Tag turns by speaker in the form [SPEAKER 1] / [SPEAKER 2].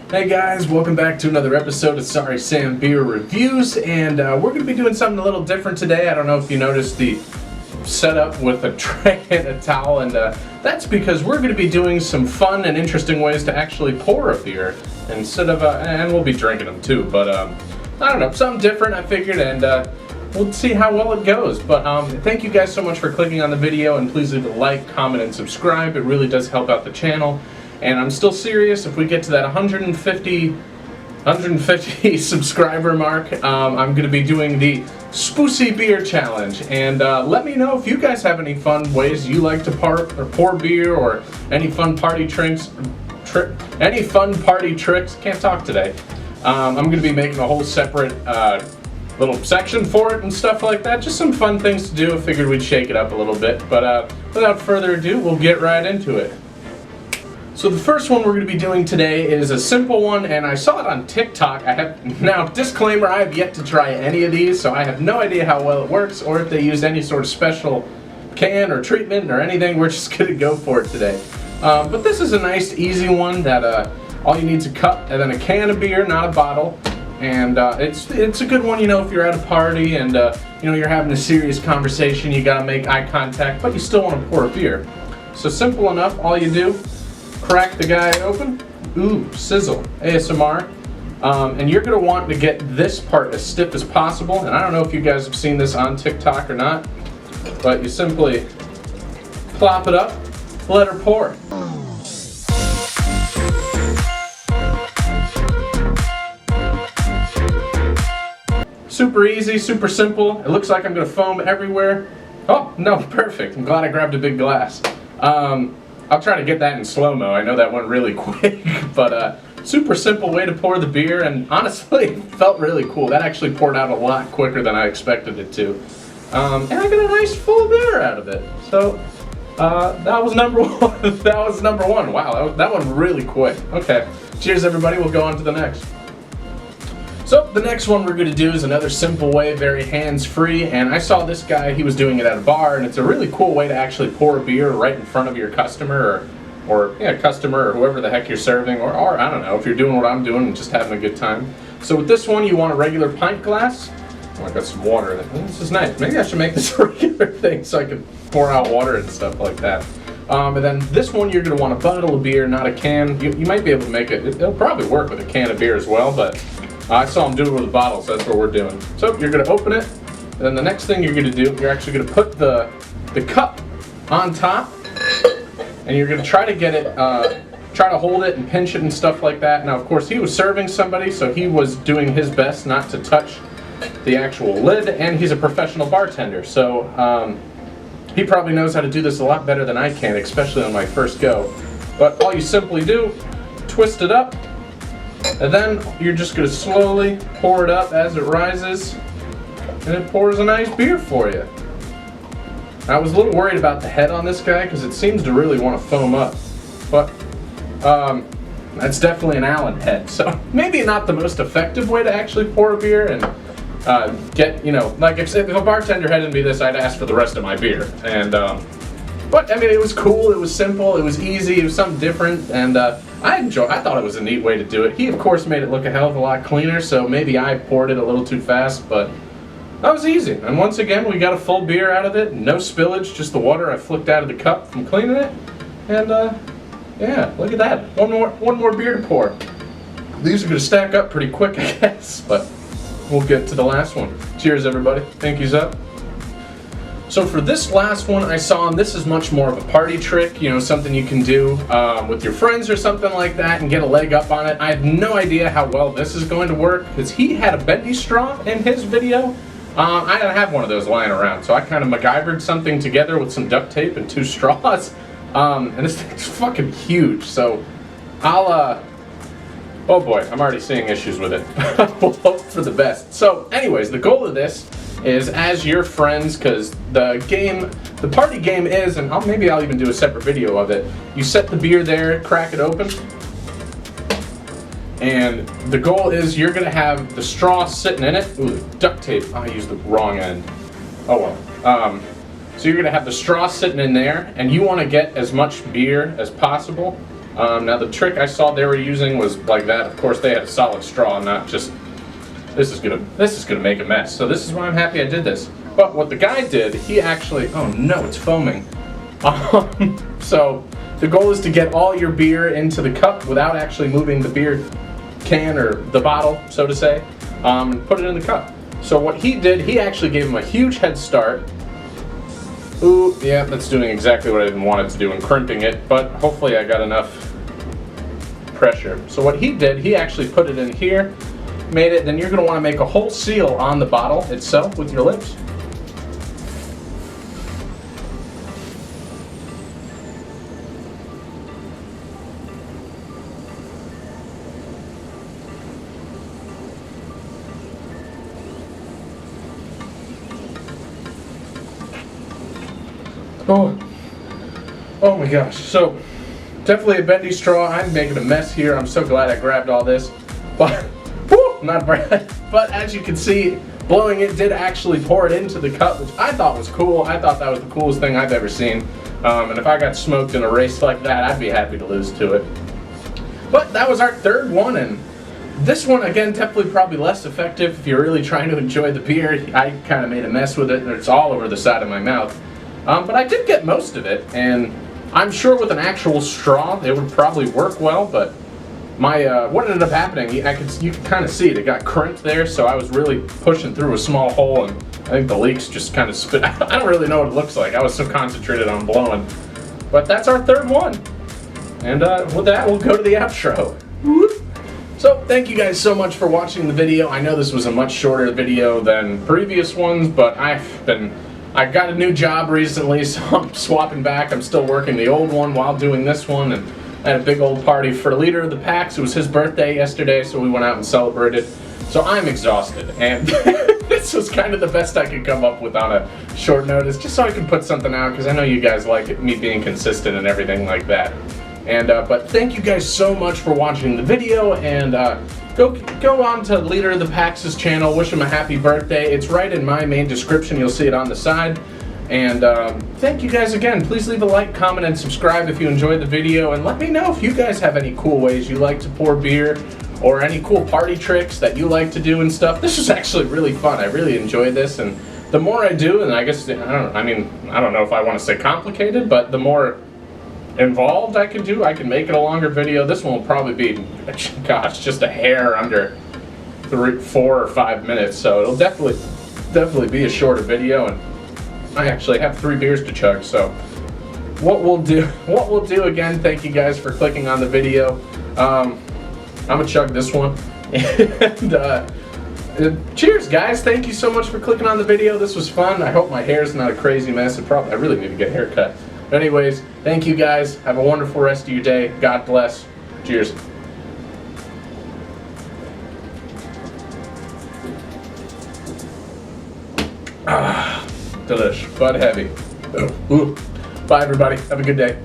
[SPEAKER 1] Hey guys, welcome back to another episode of Sorry Sam Beer Reviews, and we're going to be doing something a little different today. I don't know if you noticed the setup with a tray and a towel, and that's because we're going to be doing some fun and interesting ways to actually pour a beer instead of, and we'll be drinking them too, but I don't know, something different I figured, and we'll see how well it goes. But thank you guys so much for clicking on the video, and please leave a like, comment, and subscribe. It really does help out the channel. And I'm still serious, if we get to that 150 subscriber mark, I'm going to be doing the Spoosy Beer Challenge. And let me know if you guys have any fun ways you like to pour beer, or any fun party tricks. Can't talk today. I'm going to be making a whole separate little section for it and stuff like that. Just some fun things to do. I figured we'd shake it up a little bit. But without further ado, we'll get right into it. So the first one we're going to be doing today is a simple one, and I saw it on TikTok. Now, disclaimer, I have yet to try any of these, so I have no idea how well it works or if they used any sort of special can or treatment or anything. We're just going to go for it today. But this is a nice, easy one that all you need is a cup and then a can of beer, not a bottle. And it's a good one, you know, if you're at a party and you know, you're having a serious conversation, you got to make eye contact, but you still want to pour a beer. So simple enough, all you do, crack the guy open, ooh, sizzle, ASMR, and you're going to want to get this part as stiff as possible, and I don't know if you guys have seen this on TikTok or not, but you simply plop it up, let her pour. Super easy, super simple. It looks like I'm going to foam everywhere. Oh, no, perfect. I'm glad I grabbed a big glass. I'll try to get that in slow-mo. I know that went really quick, but super simple way to pour the beer, and honestly, it felt really cool. That actually poured out a lot quicker than I expected it to. And I got a nice full beer out of it. So, that was number one. That was number one. Wow, that one really quick. Okay, cheers everybody. We'll go on to the next. So the next one we're going to do is another simple way, very hands-free, and I saw this guy, he was doing it at a bar, and it's a really cool way to actually pour a beer right in front of your customer, or customer, or whoever the heck you're serving, or I don't know, if you're doing what I'm doing and just having a good time. So with this one, you want a regular pint glass. Oh, I got some water in it. This is nice. Maybe I should make this a regular thing so I can pour out water and stuff like that. And then this one, you're going to want a bottle of beer, not a can. You might be able to make it. It'll probably work with a can of beer as well, but I saw him do it with a bottle, so that's what we're doing. So you're going to open it, and then the next thing you're going to do, you're actually going to put the cup on top, and you're going to try to get it, try to hold it and pinch it and stuff like that. Now, of course, he was serving somebody, so he was doing his best not to touch the actual lid, and he's a professional bartender, so he probably knows how to do this a lot better than I can, especially on my first go. But all you simply do, twist it up, and then you're just going to slowly pour it up as it rises, and it pours a nice beer for you. I was a little worried about the head on this guy because it seems to really want to foam up, but that's definitely an Allen head, so maybe not the most effective way to actually pour a beer and get, you know, like if a bartender hadn't be this, I'd ask for the rest of my beer. And but I mean, it was cool, it was simple, it was easy, it was something different, and I thought it was a neat way to do it. He, of course, made it look a hell of a lot cleaner, so maybe I poured it a little too fast, but that was easy. And once again, we got a full beer out of it, no spillage, just the water I flicked out of the cup from cleaning it, and yeah, look at that. One more beer to pour. These are going to stack up pretty quick, I guess, but we'll get to the last one. Cheers, everybody. Pinkies up. So for this last one I saw, and this is much more of a party trick, you know, something you can do with your friends or something like that and get a leg up on it. I have no idea how well this is going to work because he had a Bendy Straw in his video. I don't have one of those lying around, so I kind of MacGyvered something together with some duct tape and 2 straws. And this thing's fucking huge, so I'll, oh boy, I'm already seeing issues with it. We'll hope for the best. So anyways, the goal of this is as your friends, because the party game is, and maybe I'll even do a separate video of it, you set the beer there, crack it open, and the goal is you're going to have the straw sitting in it. Ooh, duct tape, I used the wrong end. Oh well. So you're going to have the straw sitting in there, and you want to get as much beer as possible Now the trick I saw they were using was like that. Of course, they had a solid straw, not just. This is gonna make a mess. So this is why I'm happy I did this. But what the guy did, he actually. Oh no, it's foaming. So the goal is to get all your beer into the cup without actually moving the beer can or the bottle, so to say. Put it in the cup. So what he did, he actually gave him a huge head start. Ooh, yeah, that's doing exactly what I didn't want it to do and crimping it, but hopefully I got enough pressure. So what he did, he actually put it in here, made it, then you're going to want to make a whole seal on the bottle itself with your lips. Oh my gosh, so definitely a bendy straw. I'm making a mess here. I'm so glad I grabbed all this, but whew, not bad. But as you can see, blowing it did actually pour it into the cup, which I thought was cool. I thought that was the coolest thing I've ever seen. And if I got smoked in a race like that, I'd be happy to lose to it. But that was our third one, and this one, again, definitely probably less effective if you're really trying to enjoy the beer. I kind of made a mess with it, and it's all over the side of my mouth. But I did get most of it, and I'm sure with an actual straw, it would probably work well, but what ended up happening, you can kind of see it. It got crimped there, so I was really pushing through a small hole, and I think the leaks just kind of spit. I don't really know what it looks like. I was so concentrated on blowing. But that's our third one. And with that, we'll go to the outro. So, thank you guys so much for watching the video. I know this was a much shorter video than previous ones, but I got a new job recently, so I'm swapping back. I'm still working the old one while doing this one, and I had a big old party for the leader of the PAX. It was his birthday yesterday, so we went out and celebrated. So I'm exhausted, and this was kind of the best I could come up with on a short notice, just so I can put something out, because I know you guys like me being consistent and everything like that. And but thank you guys so much for watching the video, and go on to Leader of the PAX's channel, wish him a happy birthday. It's right in my main description, you'll see it on the side. And thank you guys again. Please leave a like, comment, and subscribe if you enjoyed the video, and let me know if you guys have any cool ways you like to pour beer, or any cool party tricks that you like to do and stuff. This was actually really fun. I really enjoyed this, and the more I do, and I guess, I don't know if I want to say complicated, but the more involved I can do, I can make it a longer video. This one will probably be, gosh, just a hair under 4 or 5 minutes, so it'll definitely be a shorter video, and I actually have 3 beers to chug. So what we'll do again, thank you guys for clicking on the video. I'm gonna chug this one, and cheers guys, thank you so much for clicking on the video. This was fun. I hope my hair's not a crazy mess. I really need to get a haircut. But anyways, thank you guys. Have a wonderful rest of your day. God bless. Cheers. Delish, but heavy. Ooh. Bye everybody. Have a good day.